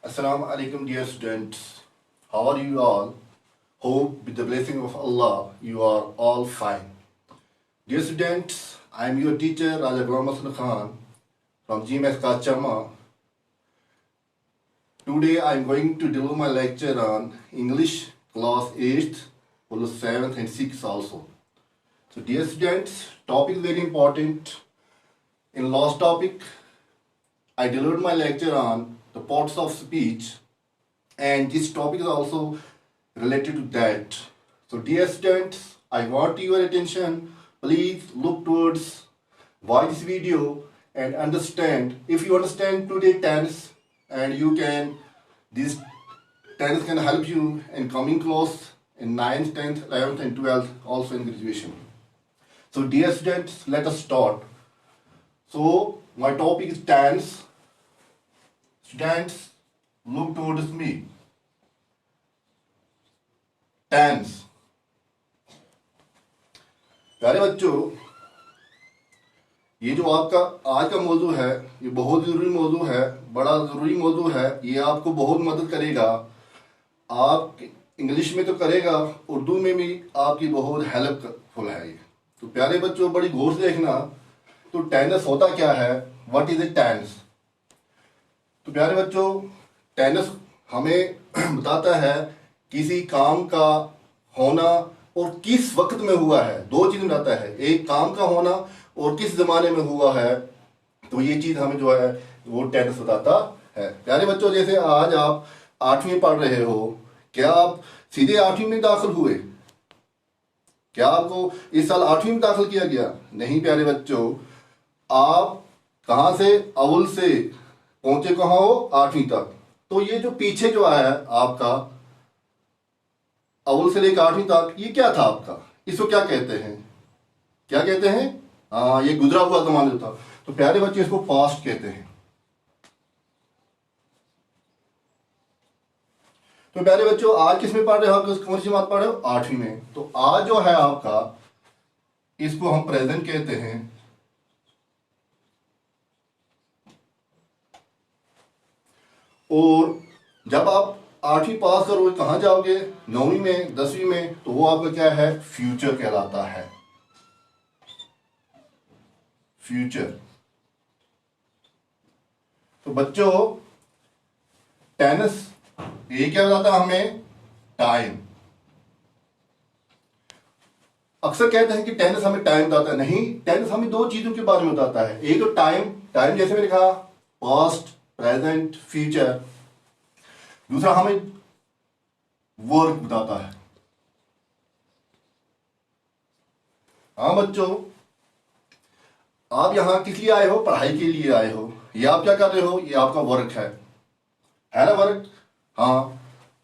Assalamu alaikum, dear students. How are you all? Hope with the blessing of Allah you are all fine. Dear students, I am your teacher Raja Ghulam Hasan Khan from GMS Kachama. Today I am going to deliver my lecture on English class 8th, 7th and 6th also. So dear students, topic is very important. In last topic, I delivered my lecture on the parts of speech, and this topic is also related to that. So dear students, I want your attention. Please look towards watch this video and understand. If you understand today tense, and you can, this tense can help you in coming class in 9th, 10th, 11th and 12th, also in graduation. So dear students, let us start. So my topic is tense. Students, look towards me. Tense. प्यारे बच्चों, ये जो आपका आज का मौजू है, ये बहुत ज़रूरी मौजू है, बड़ा ज़रूरी मौजू है। ये आपको बहुत मदद करेगा। आप इंग्लिश में तो करेगा, उर्दू में भी आपकी बहुत हेल्पफुल है ये। तो प्यारे बच्चों, बड़ी गौर से देखना। तो टेंस होता क्या है? What is a tense? तो प्यारे बच्चों, टेंस हमें बताता है किसी काम का होना और किस वक्त में हुआ है। दो चीज़ बताता है, एक काम का होना और किस ज़माने में हुआ है। तो ये चीज़ हमें जो है वो टेंस बताता है। प्यारे बच्चों, जैसे आज आप 8वीं पढ़ रहे हो, क्या आप सीधे 8वीं में दाखिल हुए? क्या आपको इस साल 8वीं में दाखिल किया गया? नहीं प्यारे बच्चों, आप कहाँ से अव्वल से पहुंचे कहाँ हो? 8वीं तक। तो ये जो पीछे जो आया है आपका अव्वल से लेकर 8वीं तक, ये क्या था आपका? इसको क्या कहते हैं? क्या कहते हैं? हाँ, ये गुजरा हुआ जमाना था। तो प्यारे बच्चे, इसको पास्ट कहते हैं। तो प्यारे बच्चों, आज किस में पढ़ रहे हो? कौन सी बात पढ़ रहे हो? 8वीं में। तो आज जो है आपका, इसको हम प्रेजेंट कहते हैं। और जब आप 8वीं पास करोगे, कहाँ जाओगे? 9वीं में, 10वीं में, तो वो आपका क्या है? फ्यूचर कहलाता है। फ्यूचर। तो बच्चों, टेंस ये क्या बताता है हमें? टाइम। अक्सर कहते हैं कि टेंस हमें टाइम बताता है। नहीं, टेंस हमें दो चीजों के बारे में बताता है। एक तो टाइम, टाइम जैसे मैंने कहा पास्ट, प्रेजेंट, फ्यूचर। दूसरा हमें वर्क बताता है। हाँ बच्चों, आप यहां किस लिए आए हो? पढ़ाई के लिए आए हो। ये आप क्या कर रहे हो? ये आपका वर्क है ना? वर्क। हाँ,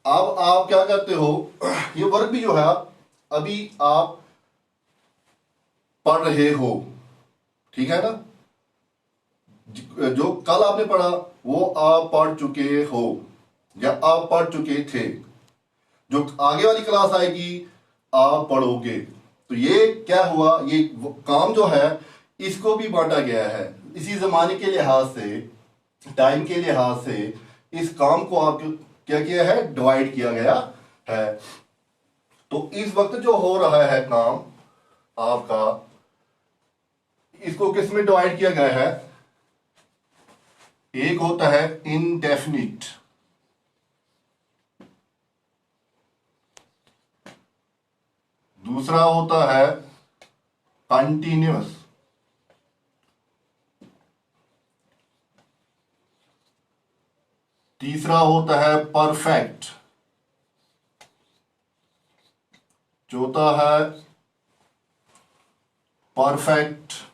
अब आप क्या करते हो? ये वर्क भी जो है अभी आप पढ़ रहे हो, ठीक है ना? जो कल आपने पढ़ा वो आप पढ़ चुके हो या आप पढ़ चुके थे। जो आगे वाली क्लास आएगी आप पढ़ोगे। तो ये क्या हुआ? ये काम जो है इसको भी बांटा गया है। इसी जमाने के लिहाज से, टाइम के लिहाज से इस काम को आप क्या किया है? डिवाइड किया गया है। तो इस वक्त जो हो रहा है काम आपका, इसको किस में डिवाइड किया गया है? एक होता है इनडेफिनिट, दूसरा होता है कंटिन्यूअस, तीसरा होता है परफेक्ट, चौथा है परफेक्ट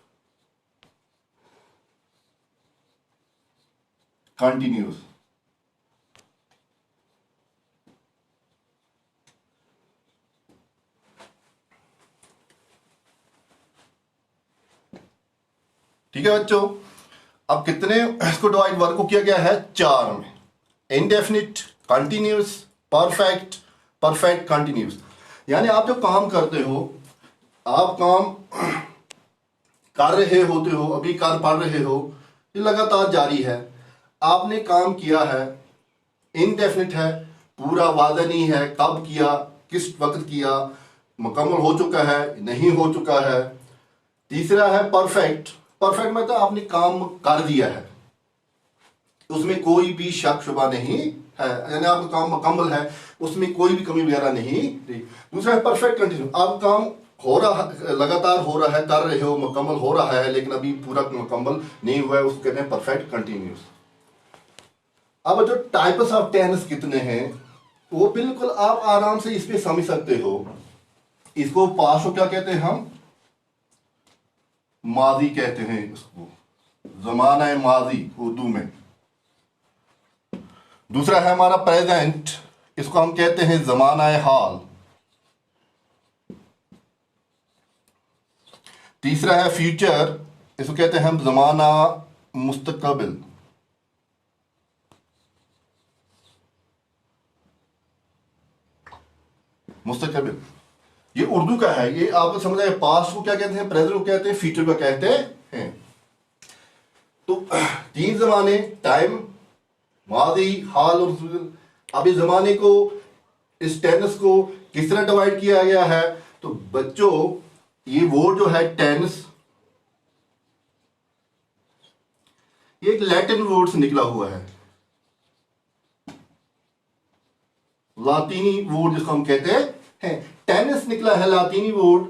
कंटिन्यूअस। ठीक है बच्चों, अब कितने इसको डिवाइड वर्क को किया गया है? 4 में। Indefinite, continuous, perfect, perfect continuous. यानी आप जो काम करते हो, आप काम कर रहे होते हो, अभी कर पढ़ रहे हो, ये लगातार जारी है। आपने काम किया है, इनडेफिनिट है, पूरा वादा नहीं है, कब किया, किस वक्त किया, मुकम्मल हो चुका है, नहीं हो चुका है। तीसरा है परफेक्ट। परफेक्ट मतलब आपने काम कर दिया है, उसमें कोई भी शक शुबा नहीं है, यानी आपका काम मुकम्मल है, उसमें कोई भी कमी वगैरह नहीं रही। दूसरा है परफेक्ट कंटिन्यू, आप काम हो रहा, लगातार हो रहा है, कर रहे हो, मुकम्मल हो रहा है, लेकिन अभी पूरा मुकम्मल नहीं हुआ है, उसको कहते हैं परफेक्ट कंटिन्यूस। अब जो टाइप्स ऑफ टेंस कितने हैं वो बिल्कुल आप आराम से इस पे समझ सकते हो। इसको पास्ट को क्या कहते हैं हम? माजी कहते हैं इसको, जमाना माजी उर्दू में। दूसरा है हमारा प्रेजेंट, इसको हम कहते हैं जमाना हाल। तीसरा है फ्यूचर, इसको कहते हैं हम जमाना मुस्तकबिल। मुस्तकबिल ये उर्दू का है, ये आपको समझ आए। पास्ट को क्या कहते हैं, प्रेजेंट को कहते हैं, फ्यूचर को कहते हैं। तो तीन जमाने, टाइम, मादी, हाल और फ्यूचर। अब इस जमाने को, इस टेंस को किस तरह डिवाइड किया गया है? तो बच्चों ये वर्ड जो है टेंस, ये एक लैटिन वर्ड से निकला हुआ है, लातीनी वर्ड जिसको हम कहते हैं। टेनिस निकला है लातीनी वर्ड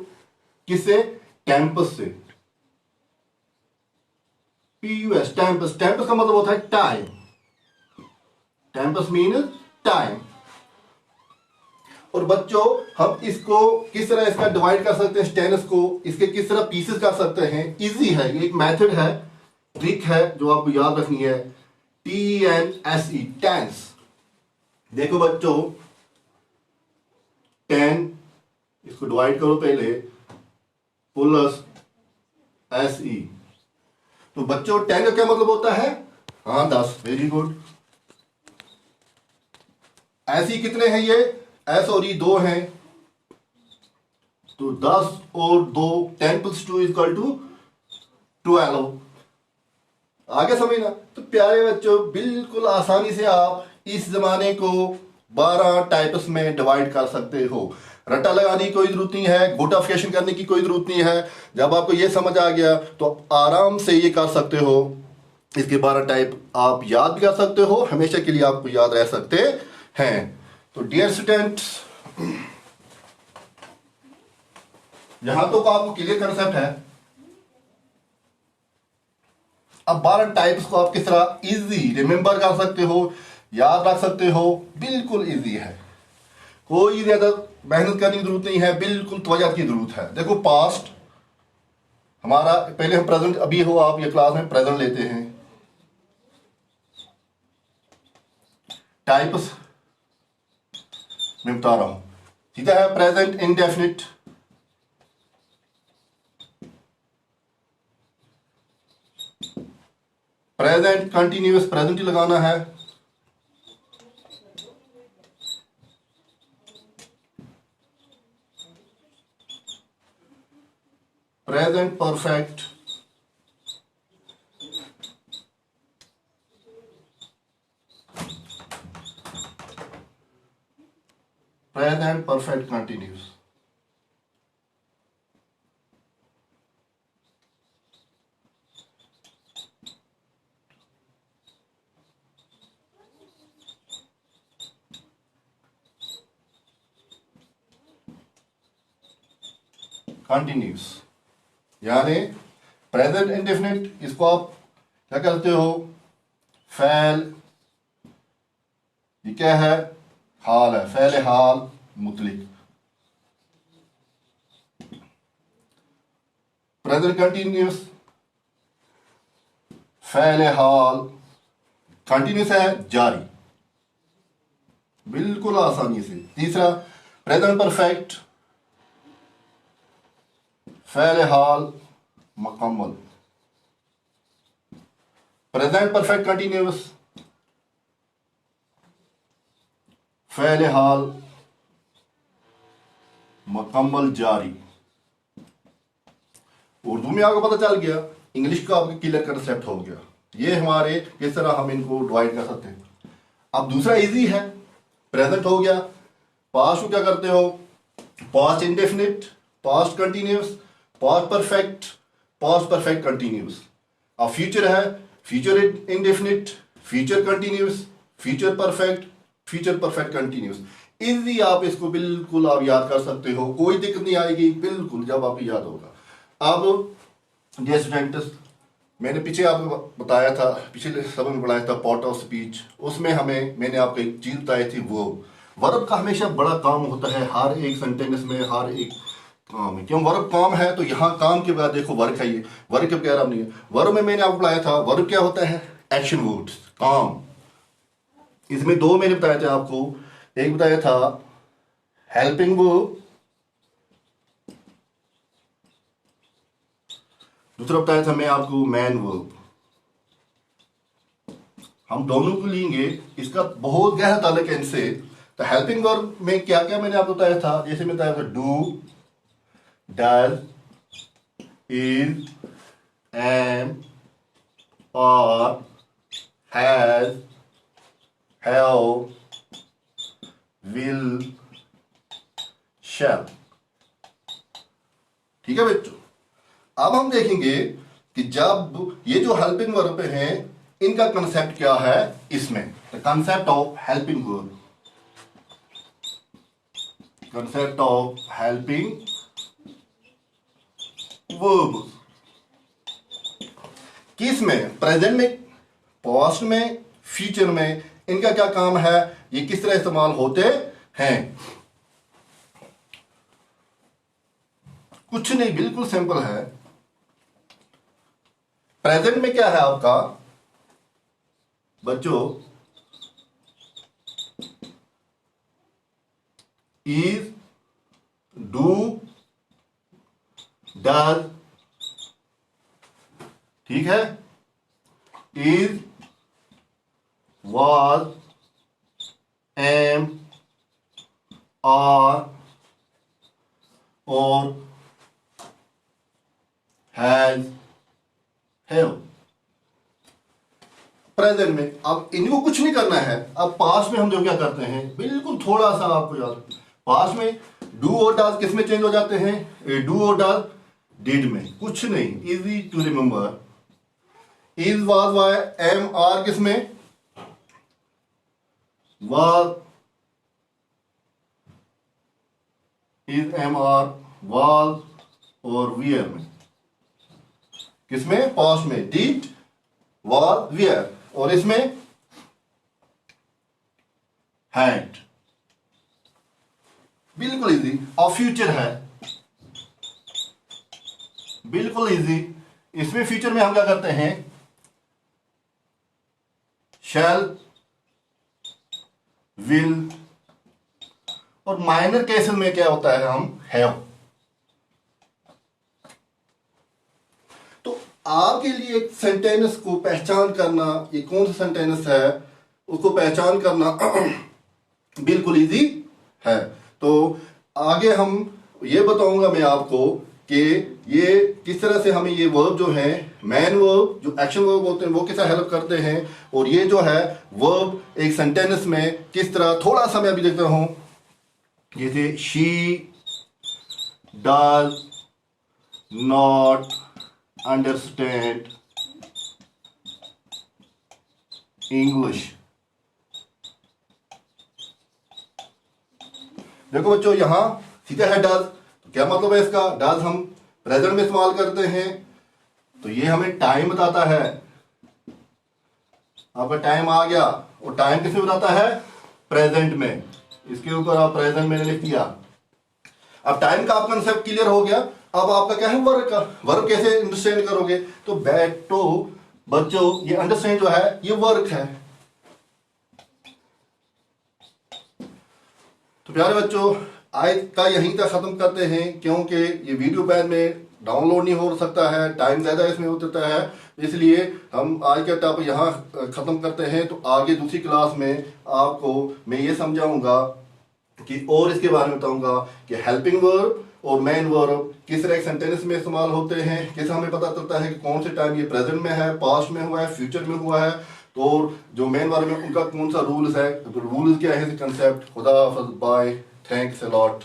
किससे? टेम्पस से। PUS, Tempest. टेम्पस का मतलब होता है टाइम। Tempest mean time. और बच्चों हम इसको किस तरह इसका डिवाइड कर सकते हैं, टेनिस को इसके किस तरह पीसेस कर सकते हैं? इजी है, ये एक मेथड है, ट्रिक है जो आपको याद रखनी है। TNSE, tense. देखो बच्चों 10, इसको डिवाइड करो पहले, प्लस SE। तो बच्चों 10 का क्या मतलब होता है? हाँ 10, वेरी गुड। SE कितने हैं? ये S और E 2 हैं, तो 10 और 2, 10 + 2 = 12। आगे समझना। तो प्यारे बच्चों बिल्कुल आसानी से आप इस जमाने को 12 टाइप्स में डिवाइड कर सकते हो। रट्टा लगाने की कोई जरूरत नहीं है, गोटाफिकेशन करने की कोई जरूरत नहीं है। जब आपको ये समझ आ गया तो आप आराम से ये कर सकते हो। इसके 12 टाइप आप याद भी कर सकते हो, हमेशा के लिए आपको याद रह सकते हैं। तो डियर स्टूडेंट्स, यहां तो आपको क्लियर कंसेप्ट है। अब 12 टाइप्स को आप किस तरह इजी रिमेंबर कर सकते हो, याद रख सकते हो? बिल्कुल इजी है, कोई ज्यादा मेहनत करने की जरूरत नहीं है, बिल्कुल तवज्जो की जरूरत है। देखो पास्ट हमारा, पहले हम प्रेजेंट, अभी हो आप ये क्लास में प्रेजेंट लेते हैं। टाइप्स मैं बता रहा हूं, सीधा है present indefinite, present continuous, present ही लगाना है, present perfect, present perfect continuous. Continuous यानी प्रेजेंट इंडेफिनिट, इसको आप क्या करते हो? फैल, ये क्या है? हाल है, फैल हाल मुतलिक। प्रेजेंट कंटिन्यूस, फैल हाल कंटिन्यूस है जारी, बिल्कुल आसानी से। तीसरा प्रेजेंट परफेक्ट, फैल हाल मुकम्मल। प्रेजेंट परफेक्ट कंटिन्यूअस, फैल हाल मुकम्मल जारी। उर्दू में आपको पता चल गया, इंग्लिश का आपको क्लियर कंसेप्ट हो गया। ये हमारे किस तरह हम इनको डिवाइड कर सकते हैं। अब दूसरा इजी है, प्रेजेंट हो गया। पास्ट को क्या करते हो, past indefinite, past continuous, past perfect continuous. अब फ्यूचर है, future indefinite, future continuous, future perfect continuous. Easy आप इसको बिल्कुल आप याद कर सकते हो, कोई दिक्कत नहीं आएगी बिल्कुल, जब आपको याद होगा। अब डियर स्टूडेंट्स, मैंने पीछे आपको बताया था, पिछले सबक में पढ़ाया था पार्ट ऑफ स्पीच, उसमें मैंने आपको एक चीज बताई थी, वो वर्ब का हमेशा बड़ा काम होता है हर एक सेंटेंस में, हर एक काम में। क्यों वर्ब काम है, तो यहाँ काम के बाद देखो वर्क है, ये वर्क के बगैर अब नहीं है। वर्ब में मैंने आपको बताया था, वर्ब क्या होता है, एक्शन वर्ड्स, काम। इसमें दो मैंने बताया था आपको, एक बताया था हेल्पिंग वर्ब, दूसरा बताया था मैं आपको मैन वर्ब। हम दोनों को लेंगे, इसका बहुत गहरा ताल्लुक है इनसे। तो हेल्पिंग वर्ब में क्या क्या मैंने आपको बताया था, जैसे मैं बताया था do, does, is, am, are, has, have, will, shall. ठीक है बच्चों, अब हम देखेंगे कि जब ये जो हेल्पिंग वर्ब हैं, इनका कंसेप्ट क्या है इसमें। The concept of helping verb, concept of helping verb किस में, प्रेजेंट में, पास्ट में, फ्यूचर में, इनका क्या काम है, ये किस तरह इस्तेमाल होते हैं। कुछ नहीं, बिल्कुल सिंपल है। प्रेजेंट में क्या है आपका बच्चों, इज, डू, डज, ठीक है, is, was, am, are, or has, have। Present में अब इनको कुछ नहीं करना है। अब पास्ट में हम जो क्या करते हैं, बिल्कुल थोड़ा सा आपको याद, पास्ट में डू और डज किस में चेंज हो जाते हैं, डू और डज डिड में, कुछ नहीं, easy to remember. Is, was, वाई, एम, आर किस में, was, is, am, are, was और were में, किसमें, पास्ट में, did, was, were, और इसमें had। बिल्कुल इजी। और फ्यूचर है, बिल्कुल इजी। इसमें फ्यूचर में हम क्या करते हैं, shall, will, और माइनर केसेस में क्या होता है, हम हैव। तो आपके लिए एक सेंटेंस को पहचान करना, ये कौन सा सेंटेंस है उसको पहचान करना बिल्कुल इजी है। तो आगे हम ये बताऊंगा मैं आपको कि ये किस तरह से हमें ये वर्ब जो है, मैन वर्ब जो एक्शन वर्ब होते हैं, वो किस तरह हेल्प करते हैं, और ये जो है वर्ब एक सेंटेंस में किस तरह, थोड़ा सा मैं अभी देखता हूं, जैसे she does not understand English. देखो बच्चों, यहां सीधा है डज, तो क्या मतलब है इसका, डज हम प्रेजेंट में इस्तेमाल करते हैं, तो ये हमें टाइम बताता है। आपका टाइम आ गया, और टाइम किसमें बताता है, प्रेजेंट में। इसके ऊपर आप प्रेजेंट में लिख दिया। अब टाइम का आपका कंसेप्ट क्लियर हो गया। अब आपका क्या है, वर्क का। वर्क कैसे अंडरस्टैंड करोगे, तो बैठो बच्चों, ये अंडरस्टैंड जो है ये वर्क है। तो प्यारे बच्चों, आज का यहीं तक खत्म करते हैं, क्योंकि ये वीडियो बाद में डाउनलोड नहीं हो सकता है, टाइम ज़्यादा इसमें हो जाता है, इसलिए हम आज का टॉपिक यहाँ ख़त्म करते हैं। तो आगे दूसरी क्लास में आपको मैं ये समझाऊंगा कि, और इसके बारे में बताऊंगा कि हेल्पिंग वर्ब और मेन वर्ब किस तरह सेंटेंस में इस्तेमाल होते हैं, कैसे हमें पता चलता है कि कौन से टाइम ये प्रेजेंट में है, पास्ट में हुआ है, फ्यूचर में हुआ है। तो जो मेन बारे में उनका कौन सा रूल्स है, रूल्स क्या है, कंसेप्ट। खुदा हाफिज़, बाय, थैंक्स अ लॉट।